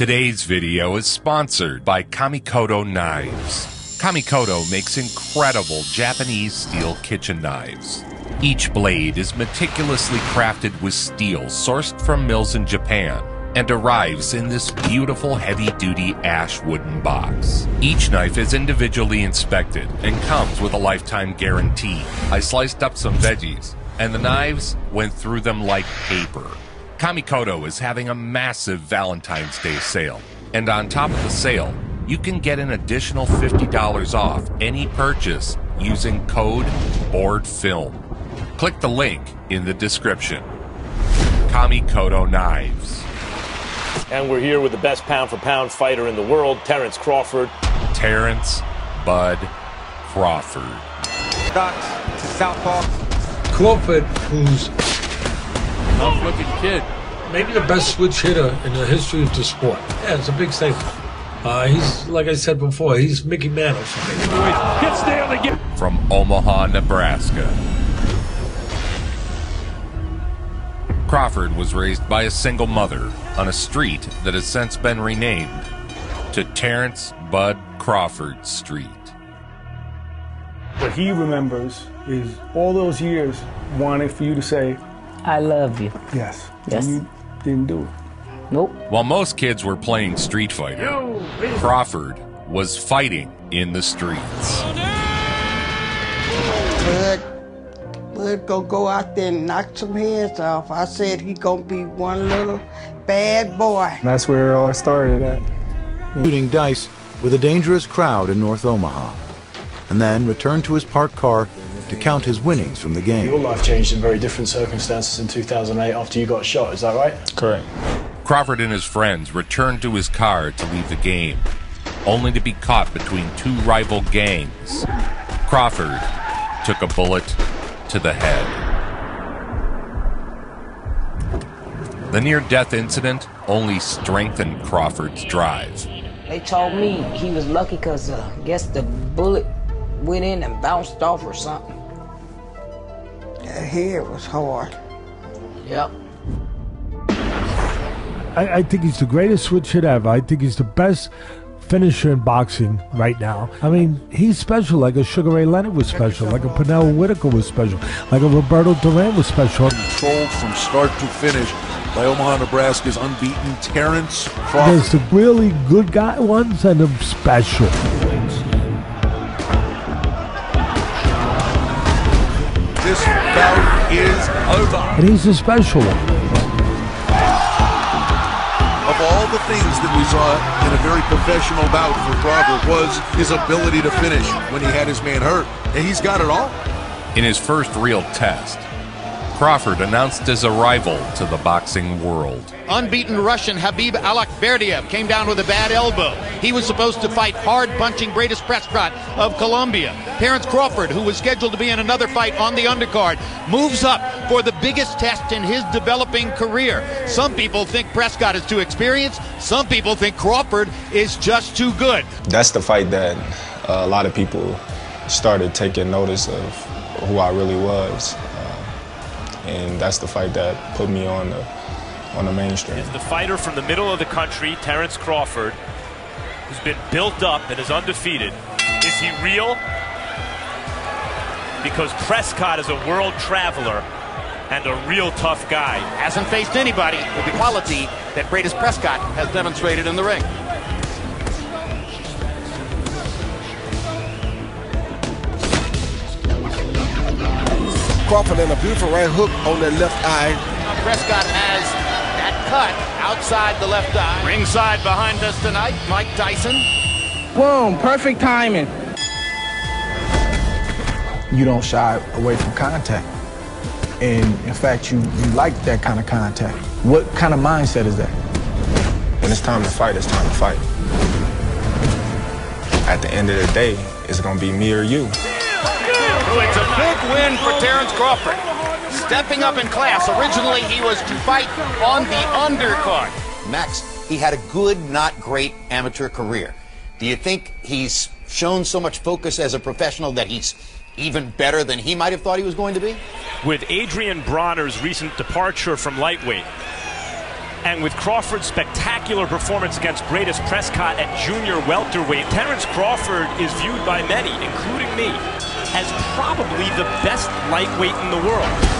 Today's video is sponsored by Kamikoto Knives. Kamikoto makes incredible Japanese steel kitchen knives. Each blade is meticulously crafted with steel sourced from mills in Japan and arrives in this beautiful heavy-duty ash wooden box. Each knife is individually inspected and comes with a lifetime guarantee. I sliced up some veggies, and the knives went through them like paper. Kamikoto is having a massive Valentine's Day sale, and on top of the sale, you can get an additional $50 off any purchase using code BOARDFILM. Click the link in the description. Kamikoto Knives. And we're here with the best pound-for-pound fighter in the world, Terence Crawford. Terence Bud Crawford. Orthodox to southpaw. Crawford, who's tough-looking kid. maybe the best switch hitter in the history of the sport. Yeah, it's a big statement. He's, like I said before, he's Mickey Mantle for me. Gets nailed again. From Omaha, Nebraska. Crawford was raised by a single mother on a street that has since been renamed to Terence Bud Crawford Street. What he remembers is all those years wanting for you to say, I love you. yes. Yes. And you didn't do it. Nope. While most kids were playing Street Fighter, Crawford was fighting in the streets. Bud gonna go out there and knock some heads off. I said he gonna be one little bad boy. That's where it all started at. Shooting dice with a dangerous crowd in North Omaha, and then returned to his parked car to count his winnings from the Your game. life changed in very different circumstances in 2008 after you got shot, is that right? Correct. Crawford and his friends returned to his car to leave the game, only to be caught between two rival gangs. Crawford took a bullet to the head. The near-death incident only strengthened Crawford's drive. They told me he was lucky because I guess the bullet went in and bounced off or something. That hair was hard. Yep. I think he's the greatest switch hit ever. I think he's the best finisher in boxing right now. I mean, he's special, like a Sugar Ray Leonard was special, like a Pernell Whitaker was special, like a Roberto Duran was special. Controlled from start to finish by Omaha, Nebraska's unbeaten Terence Crawford. There's the really good guy ones and the special. This bout is over. And he's the special one. Of all the things that we saw in a very professional bout for Crawford was his ability to finish when he had his man hurt. And he's got it all. In his first real test, Crawford announced his arrival to the boxing world. Unbeaten Russian Habib Alakberdiev came down with a bad elbow. He was supposed to fight hard-punching Bradis Prescott of Colombia. Terence Crawford, who was scheduled to be in another fight on the undercard, moves up for the biggest test in his developing career. Some people think Prescott is too experienced. Some people think Crawford is just too good. That's the fight that a lot of people started taking notice of who I really was. And that's the fight that put me on the mainstream. Is the fighter from the middle of the country, Terence Crawford, who's been built up and is undefeated. Is he real? Because Prescott is a world traveler and a real tough guy. Hasn't faced anybody with the quality that Bradis Prescott has demonstrated in the ring. Crawford and a beautiful right hook on that left eye. Prescott has that cut outside the left eye. Ringside behind us tonight, Mike Tyson. Boom, perfect timing. You don't shy away from contact. And in fact, you like that kind of contact. What kind of mindset is that? When it's time to fight, it's time to fight. At the end of the day, it's going to be me or you. It's a big win for Terence Crawford. Stepping up in class. Originally, he was to fight on the undercard. Max, he had a good, not great amateur career. Do you think he's shown so much focus as a professional that he's even better than he might have thought he was going to be? With Adrian Bronner's recent departure from lightweight, And with Crawford's spectacular performance against Greatest Prescott at junior welterweight, Terence Crawford is viewed by many, including me, as probably the best lightweight in the world.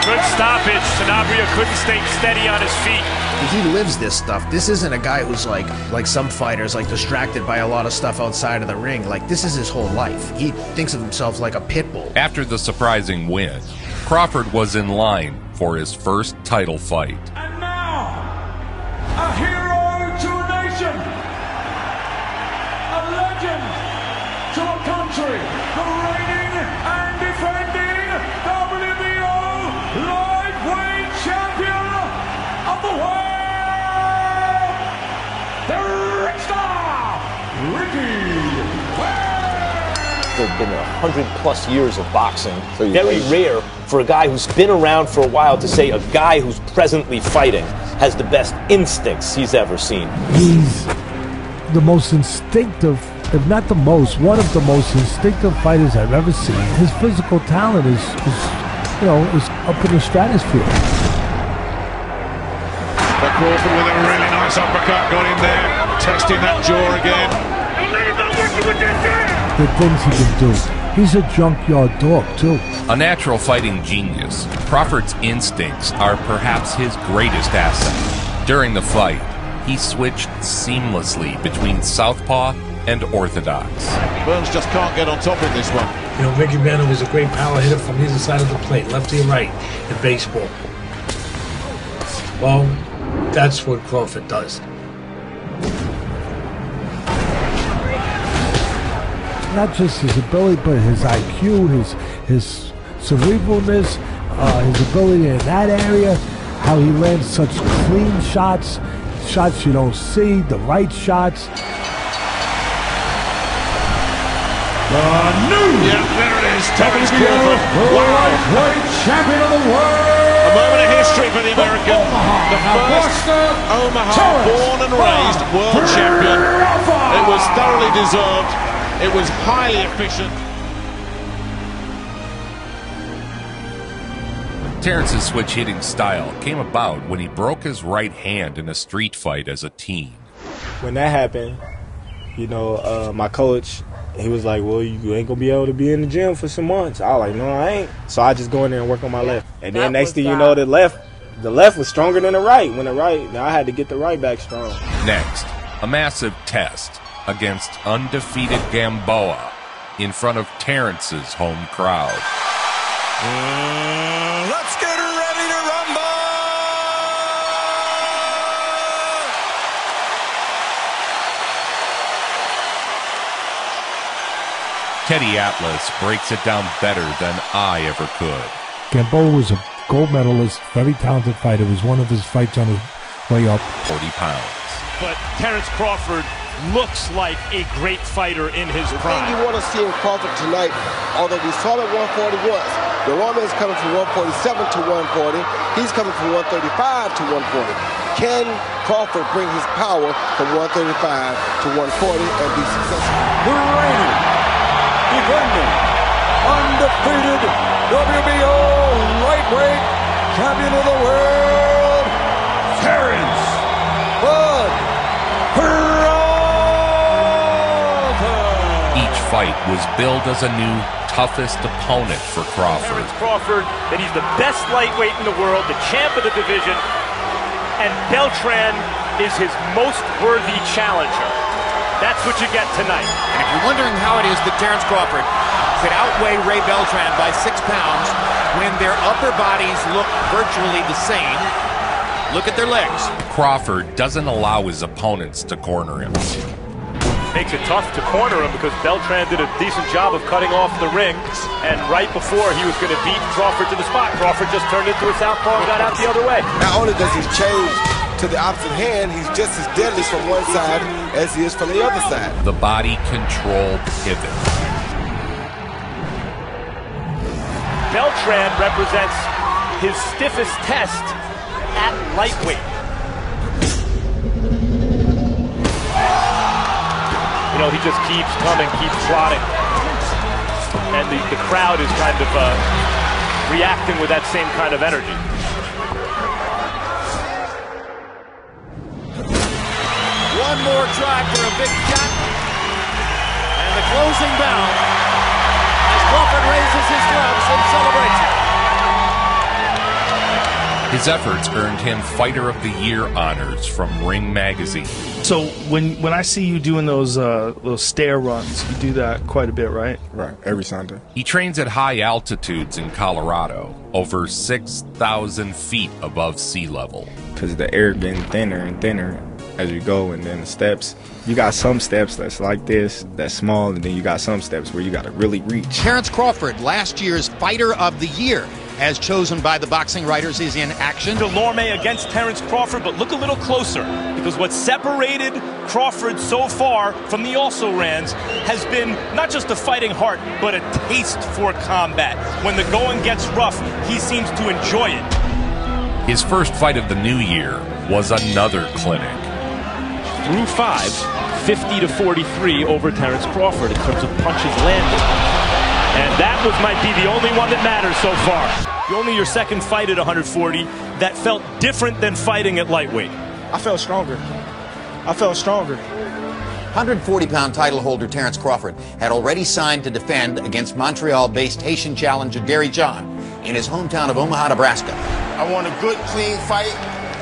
Good stoppage. Sanabria couldn't stay steady on his feet. He lives this stuff. This isn't a guy who's like some fighters, like distracted by a lot of stuff outside of the ring. Like, this is his whole life. He thinks of himself like a pit bull. After the surprising win, Crawford was in line for his first title fight. And now, a hero to a nation, a legend to a country, the reigning and defending lightweight champion of the world, the Rickstar, Ricky. There have been 100+ years of boxing. Very rare for a guy who's been around for a while to say a guy who's presently fighting has the best instincts he's ever seen. He's the most instinctive, if not the most, one of the most instinctive fighters I've ever seen. His physical talent is up in the stratosphere. But Crawford with a really nice uppercut got in there, testing that jaw again. The things he can do. He's a junkyard dog, too. A natural fighting genius, Crawford's instincts are perhaps his greatest asset. During the fight, he switched seamlessly between southpaw and orthodox. Burns just can't get on top of this one. You know, Ricky Manning was a great power hitter from either side of the plate, lefty and right, in baseball. Well, that's what Crawford does. Not just his ability, but his IQ, his cerebralness, his ability in that area, how he lands such clean shots, shots you don't see, the right shots. Yeah, there it is. Terence Crawford. Lightweight champion of the world. A moment of history for the American. The first Omaha-born and raised world champion. It was thoroughly deserved. It was highly efficient. Terence's switch-hitting style came about when he broke his right hand in a street fight as a teen. When that happened, my coach, he was like, well, you ain't gonna be able to be in the gym for some months. I was like, no, I ain't. So I just go in there and work on my left. And then next thing you know, the left was stronger than the right. Now I had to get the right back strong. Next, a massive test against undefeated Gamboa in front of Terence's home crowd. Let's get ready to rumble! Teddy Atlas breaks it down better than I ever could. Gamboa was a gold medalist, very talented fighter. It was one of his fights on his way up. 40 pounds. But Terence Crawford looks like a great fighter in his prime. The thing you want to see in Crawford tonight, although we saw at 140 once, the Roman's coming from 147 to 140. He's coming from 135 to 140. Can Crawford bring his power from 135 to 140 and be successful? The reigning, defending, undefeated WBO lightweight champion of the world, Terence Bud Crawford. Each fight was billed as a new, toughest opponent for Crawford. Terence Crawford, that he's the best lightweight in the world, the champ of the division, and Beltran is his most worthy challenger. That's what you get tonight. And if you're wondering how it is that Terence Crawford could outweigh Ray Beltran by 6 pounds when their upper bodies look virtually the same, look at their legs. Crawford doesn't allow his opponents to corner him. Makes it tough to corner him because Beltran did a decent job of cutting off the ring, and right before he was going to beat Crawford to the spot, Crawford just turned into a southpaw and got out the other way. Not only does he change to the opposite hand, he's just as deadly from one side as he is from the other side. The body control pivot. Beltran represents his stiffest test at lightweight. You know, he just keeps coming, keeps trotting. And the crowd is kind of reacting with that same kind of energy. One more drive for a big shot. And the closing bell as Crawford raises his gloves in celebration. His efforts earned him Fighter of the Year honors from Ring Magazine. So when I see you doing those stair runs, you do that quite a bit, right? Right, every Sunday. He trains at high altitudes in Colorado, over 6,000 feet above sea level. Because the air getting thinner and thinner as you go, and then the steps, you got some steps that's like this, that's small, and then you got some steps where you got to really reach. Terence Crawford, last year's Fighter of the Year, as chosen by the boxing writers, is in action. Delorme against Terence Crawford, but look a little closer, because what separated Crawford so far from the also-rans has been not just a fighting heart, but a taste for combat. When the going gets rough, he seems to enjoy it. His first fight of the new year was another clinic. Through 5, 50-43 over Terence Crawford in terms of punches landed. And that might be the only one that matters so far. Only your second fight at 140 that felt different than fighting at lightweight. I felt stronger. 140-pound title holder Terence Crawford had already signed to defend against Montreal-based Haitian challenger Gary John in his hometown of Omaha, Nebraska. I want a good, clean fight.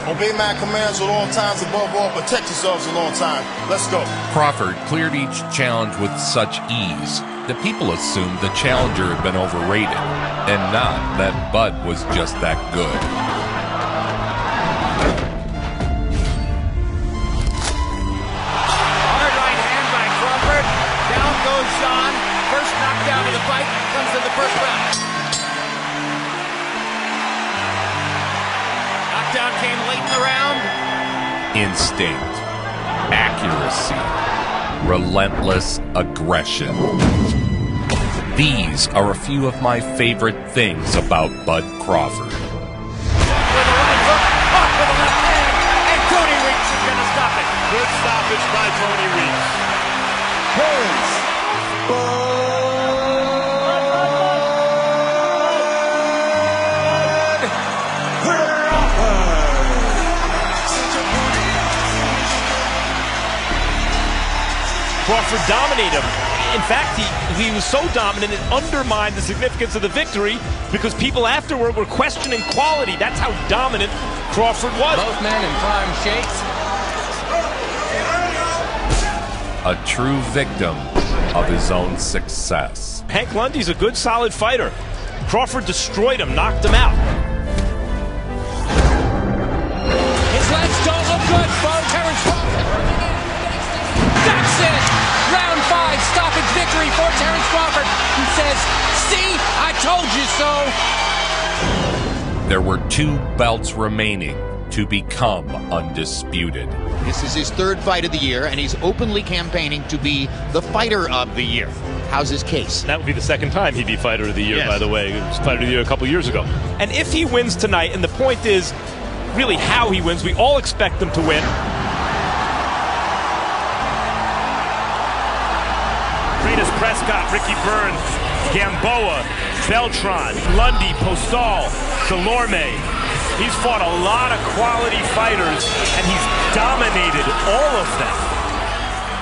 Obey my commands at all times, above all, protect yourselves at all times. Let's go. Crawford cleared each challenge with such ease that people assumed the challenger had been overrated, and not that Bud was just that good. Hard right hand by Crawford. Down goes John. First knockdown of the fight comes in the first round. Knockdown came late in the round. Instinct, accuracy, relentless aggression. These are a few of my favorite things about Bud Crawford. With a right hook, caught with the left hand, and Tony Weeks is going to stop it. Good stoppage by Tony Weeks. Terence Crawford dominated him. In fact, he was so dominant it undermined the significance of the victory because people afterward were questioning quality. That's how dominant Crawford was. Both men in prime shapes. A true victim of his own success. Hank Lundy's a good, solid fighter. Crawford destroyed him, knocked him out. His legs don't look good for Terence Crawford. That's it! Round 5, stoppage victory for Terence Crawford. He says, "See, I told you so." There were 2 belts remaining to become undisputed. This is his third fight of the year, and he's openly campaigning to be the Fighter of the Year. How's his case? That would be the second time he'd be Fighter of the Year, yes. By the way. He was Fighter of the Year a couple years ago. And if he wins tonight, and the point is really how he wins, we all expect him to win. Greatest Prescott, Ricky Burns, Gamboa, Beltran, Lundy, Postal, Delorme. He's fought a lot of quality fighters, and he's dominated all of them.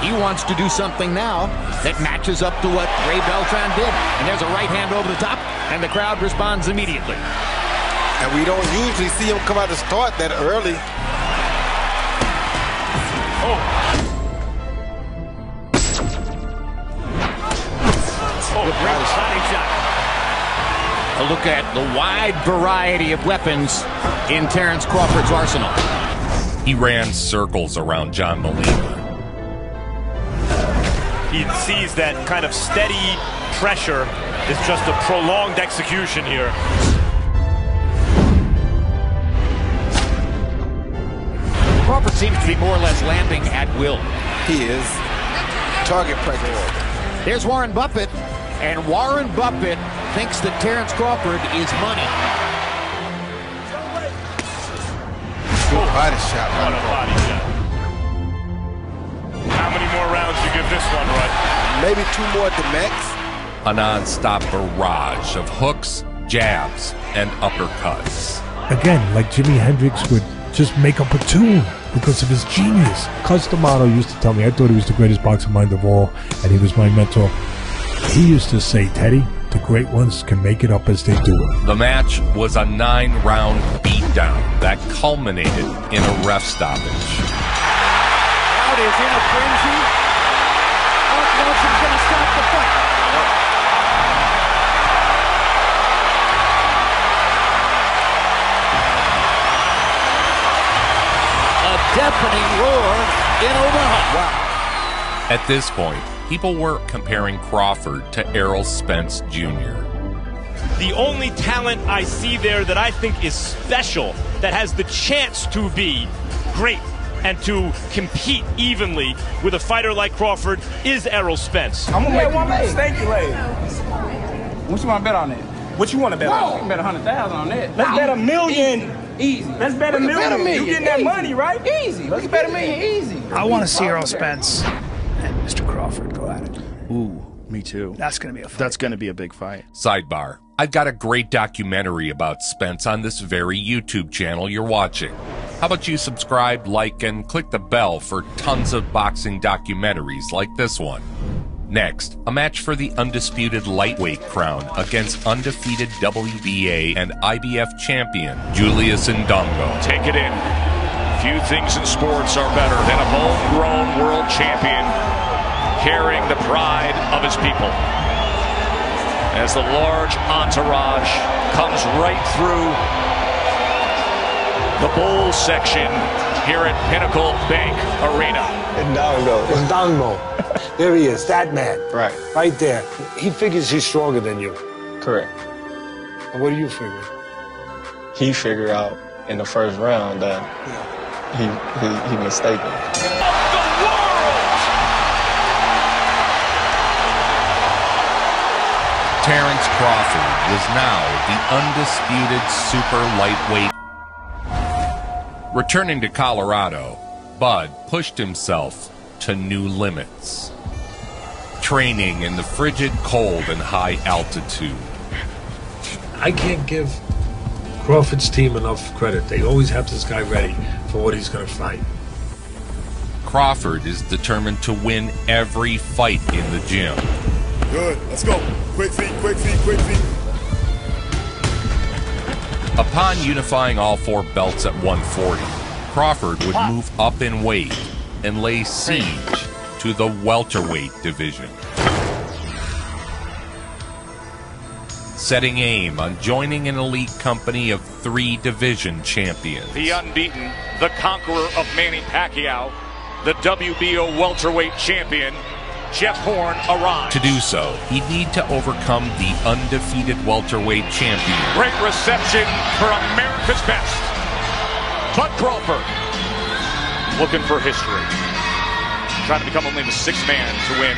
He wants to do something now that matches up to what Ray Beltran did. And there's a right hand over the top, and the crowd responds immediately. And we don't usually see him come out to start that early. Great body shot. A look at the wide variety of weapons in Terence Crawford's arsenal. He ran circles around John Molina. He sees that kind of steady pressure is just a prolonged execution here. Crawford seems to be more or less landing at will. He is. Target pressure. There's Warren Buffett, And Warren Buffett thinks that Terence Crawford is money. Good body shot. What a body shot. How many more rounds do you give this one, Rudd? Maybe 2 more at the max. A non-stop barrage of hooks, jabs, and uppercuts. Again, like Jimi Hendrix would just make up a tune because of his genius. Cus D'Amato used to tell me, I thought he was the greatest boxing mind of all, and he was my mentor. He used to say, Teddy, the great ones can make it up as they do it. The match was a 9-round beatdown that culminated in a ref stoppage. Crowd is in a frenzy. Nelson's going to stop the fight. A deafening roar in Omaha. Wow. At this point, people were comparing Crawford to Errol Spence Jr. The only talent I see there that I think is special, that has the chance to be great and to compete evenly with a fighter like Crawford, is Errol Spence. I'm gonna make one mistake, lady. What you want to bet on that? What you want to bet on? You can bet 100,000 on that. Let's bet $1 million. Easy. Let's bet $1 million. You getting that money, right? Easy. Let's bet $1 million. Easy. I want to see Errol Spence and Mr. Crawford go at it. Ooh, me too. That's going to be a fight. That's going to be a big fight. Sidebar. I've got a great documentary about Spence on this very YouTube channel you're watching. How about you subscribe, like, and click the bell for tons of boxing documentaries like this one. Next, a match for the undisputed lightweight crown against undefeated WBA and IBF champion Julius Ndongo. Take it in. Few things in sports are better than a homegrown world champion carrying the pride of his people. As the large entourage comes right through the bowl section here at Pinnacle Bank Arena. Ndongo. There he is, that man. Right. Right there. He figures he's stronger than you. Correct. And what do you figure? He figured out in the first round that he mistaken. Terence Crawford was now the undisputed super lightweight. Returning to Colorado, Bud pushed himself to new limits. Training in the frigid cold and high altitude. I can't give Crawford's team enough credit. They always have this guy ready for what he's going to fight. Crawford is determined to win every fight in the gym. Good, let's go. Quick feet, quick feet, quick feet. Upon unifying all 4 belts at 140, Crawford would move up in weight and lay siege to the welterweight division. Setting aim on joining an elite company of 3 division champions. The unbeaten, the conqueror of Manny Pacquiao, the WBO welterweight champion, Jeff Horn arrives. To do so, he'd need to overcome the undefeated welterweight champion. Great reception for America's best. Bud Crawford, looking for history. Trying to become only the 6th man to win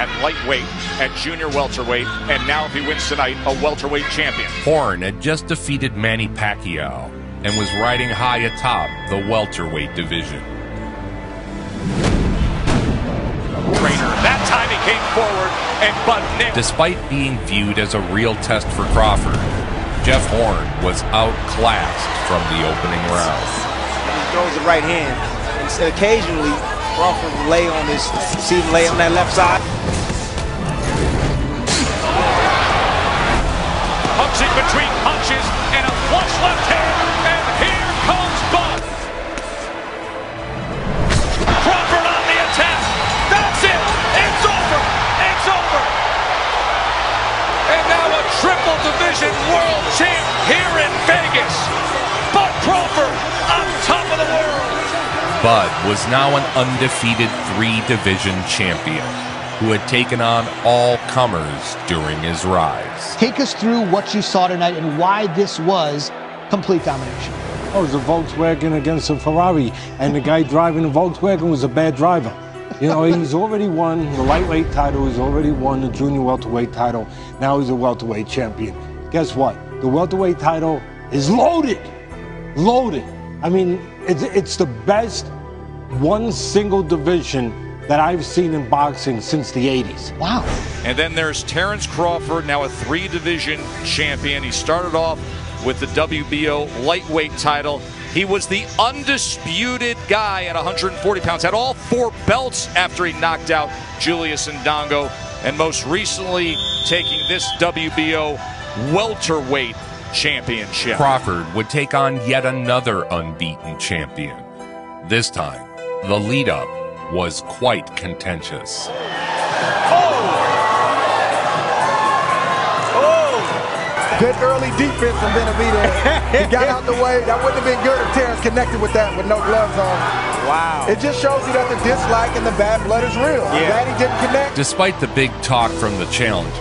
at lightweight, at junior welterweight, and now if he wins tonight, a welterweight champion. Horn had just defeated Manny Pacquiao and was riding high atop the welterweight division. Trainer, that time he came forward and Bud nicked. Despite being viewed as a real test for Crawford, Jeff Horn was outclassed from the opening round. He throws the right hand, and occasionally Crawford will lay on his, see him lay on that left side. Punching between punches and a flush left hand, and here comes Bud. Crawford on the attack. That's it. It's over. It's over. And now a triple division world champ here in Vegas. Bud Crawford on top of the world. Bud was now an undefeated 3-division champion who had taken on all comers during his rise. Take us through what you saw tonight and why this was complete domination. Oh, it was a Volkswagen against a Ferrari, and the guy driving the Volkswagen was a bad driver. You know, he's already won the lightweight title. He's already won the junior welterweight title. Now he's a welterweight champion. Guess what? The welterweight title is loaded. Loaded. I mean, it's the best one single division that I've seen in boxing since the 80s. Wow. And then there's Terence Crawford, now a 3-division champion. He started off with the WBO lightweight title. He was the undisputed guy at 140 pounds, had all 4 belts after he knocked out Julius Ndongo, and most recently taking this WBO welterweight championship. Crawford would take on yet another unbeaten champion. This time, the lead-up was quite contentious. Good early defense from Benavidez. He got out the way. That wouldn't have been good if Terence connected with that with no gloves on. Wow. It just shows you that the dislike and the bad blood is real. I'm glad he didn't connect. Despite the big talk from the challenger,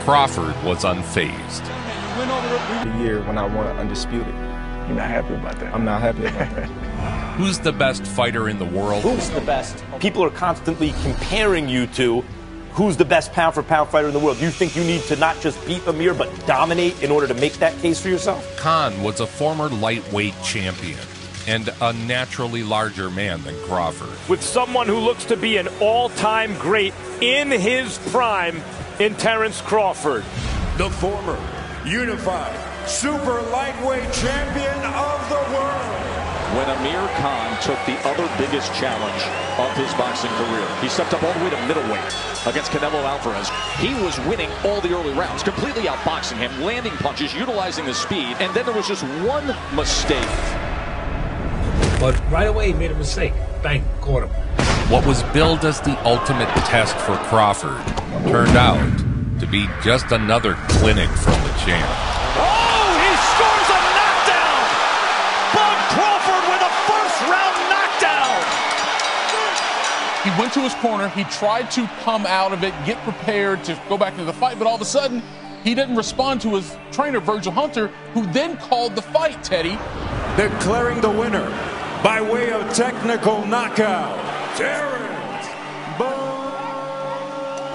Crawford was unfazed. The year when I won Undisputed. You're not happy about that? I'm not happy about that. Who's the best fighter in the world? Who's the best? People are constantly comparing you to who's the best pound-for-pound fighter in the world. You think you need to not just beat Amir, but dominate in order to make that case for yourself? Khan was a former lightweight champion and a naturally larger man than Crawford. With someone who looks to be an all-time great in his prime in Terence Crawford. The former unified super lightweight champion of the world. When Amir Khan took the other biggest challenge of his boxing career, he stepped up all the way to middleweight against Canelo Alvarez. He was winning all the early rounds, completely outboxing him, landing punches, utilizing his speed, and then there was just one mistake. But right away he made a mistake. Bang, caught him. What was billed as the ultimate test for Crawford turned out to be just another clinic from the champ. Oh, he scores a knockdown! Bud Crawford with a first-round knockdown! He went to his corner, he tried to come out of it, get prepared to go back into the fight, but all of a sudden, he didn't respond to his trainer, Virgil Hunter, who then called the fight, Teddy. Declaring the winner by way of technical knockout, Terence.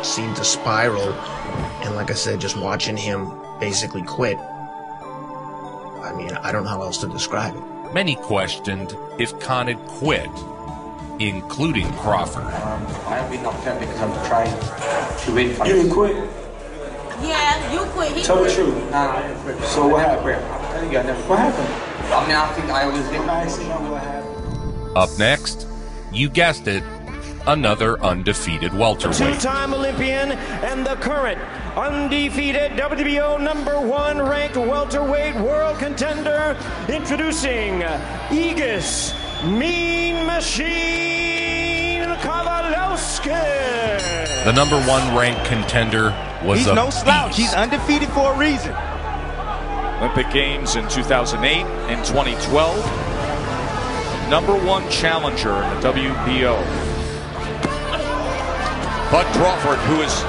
Seemed to spiral, and like I said, just watching him basically quit. I mean, I don't know how else to describe it. Many questioned if Khan had quit, including Crawford. I am being upset because I'm trying to win fights. You didn't quit? Yeah, you quit. He Tell quit. the truth. Nah, I didn't quit. So what happened? I'm telling you, I never. What happened? I mean, I think I was getting nice. You know what happened? Up next, you guessed it, another undefeated welterweight. Two-time Olympian and the current undefeated WBO #1 ranked welterweight world contender, introducing Aegis Mean Machine Kowalowski. The #1 ranked contender was He's a no slouch. beast. He's undefeated for a reason. Olympic Games in 2008 and 2012. #1 challenger in the WBO. Bud Crawford, who is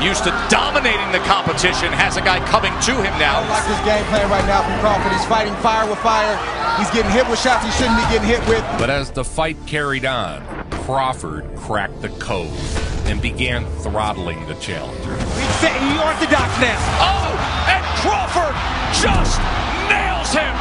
used to dominating the competition, has a guy coming to him now. I like this game plan right now from Crawford. He's fighting fire with fire. He's getting hit with shots he shouldn't be getting hit with. But as the fight carried on, Crawford cracked the code and began throttling the challenger. He's orthodox now. Oh, and Crawford just nails him.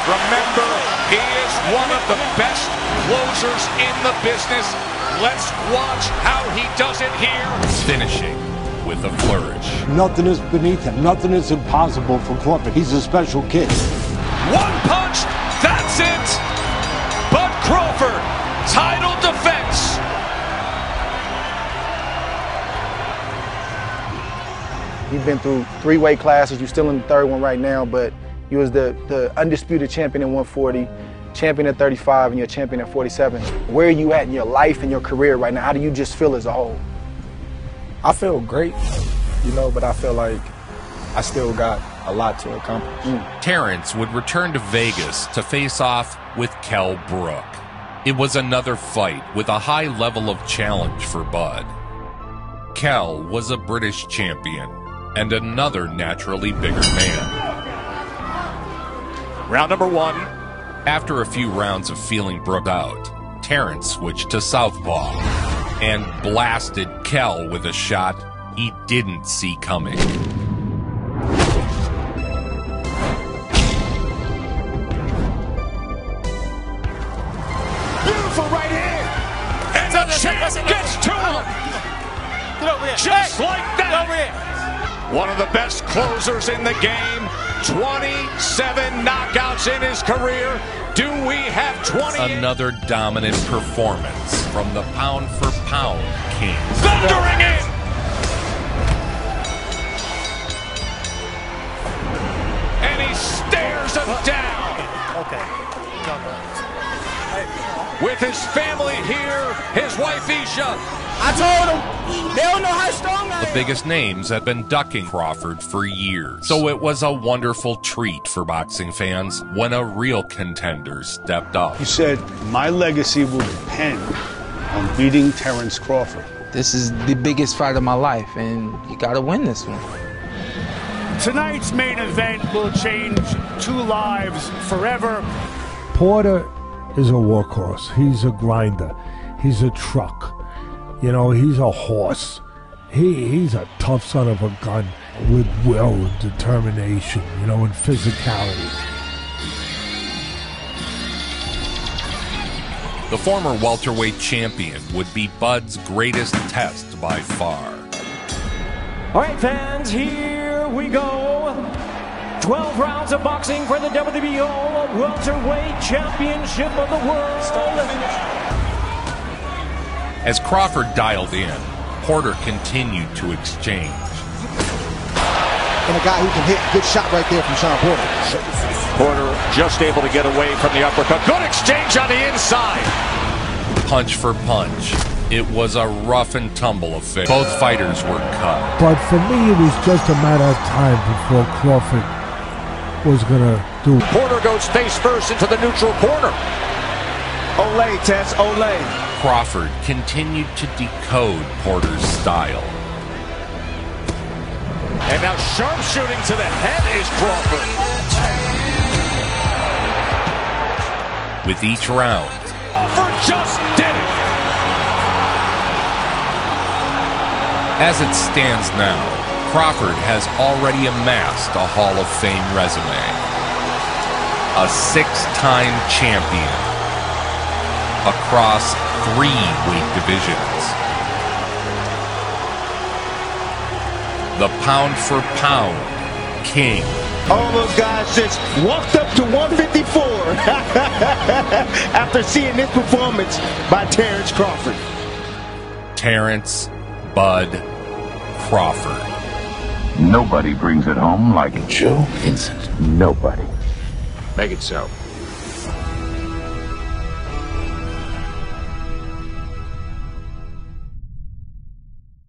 Remember, he is one of the best closers in the business. Let's watch how he does it here. Finishing with a flourish. Nothing is beneath him. Nothing is impossible for Crawford. He's a special kid. One punch, that's it. Bud Crawford, title defense. You've been through 3 weight classes. You're still in the 3rd one right now, but you was the undisputed champion in 140, champion at 35, and you're a champion at 47. Where are you at in your life and your career right now? How do you just feel as a whole? I feel great, you know, but I feel like I still got a lot to accomplish. Terence would return to Vegas to face off with Kell Brook. It was another fight with a high level of challenge for Bud. Kell was a British champion, and another naturally bigger man. Round number 1. After a few rounds of feeling broke out, Terence switched to southpaw and blasted Kel with a shot he didn't see coming. Beautiful right hand. And the champ gets to him. Just like that. One of the best closers in the game. 27 knockouts in his career. Do we have 20? Another dominant performance from the pound-for-pound king. Thundering in! And he stares him down. Okay. With his family here, his wife Isha. I told them, they don't know how strong I am. The biggest names had been ducking Crawford for years. So it was a wonderful treat for boxing fans when a real contender stepped up. He said, my legacy will depend on beating Terence Crawford. This is the biggest fight of my life, and you gotta win this one. Tonight's main event will change 2 lives forever. Porter is a workhorse. He's a grinder. He's a truck. You know, he's a horse. He's a tough son of a gun with will and determination, you know, and physicality. The former welterweight champion would be Bud's greatest test by far. All right, fans, here we go. 12 rounds of boxing for the WBO Welterweight Championship of the World. As Crawford dialed in, Porter continued to exchange. And a guy who can hit, good shot right there from Sean Porter. Porter just able to get away from the uppercut. Good exchange on the inside. Punch for punch. It was a rough and tumble affair. Both fighters were cut. But for me, it was just a matter of time before Crawford was going to do. Porter goes face first into the neutral corner. Olay, Tess, Olay. Crawford continued to decode Porter's style. And now sharpshooting to the head is Crawford. With each round, Crawford just did it. As it stands now, Crawford has already amassed a Hall of Fame resume. A 6-time champion across 3 weight divisions. The pound-for-pound king. All those guys just walked up to 154 after seeing this performance by Terence Crawford. Terence Bud Crawford. Nobody brings it home like Joe Vincent. Nobody. Make it so.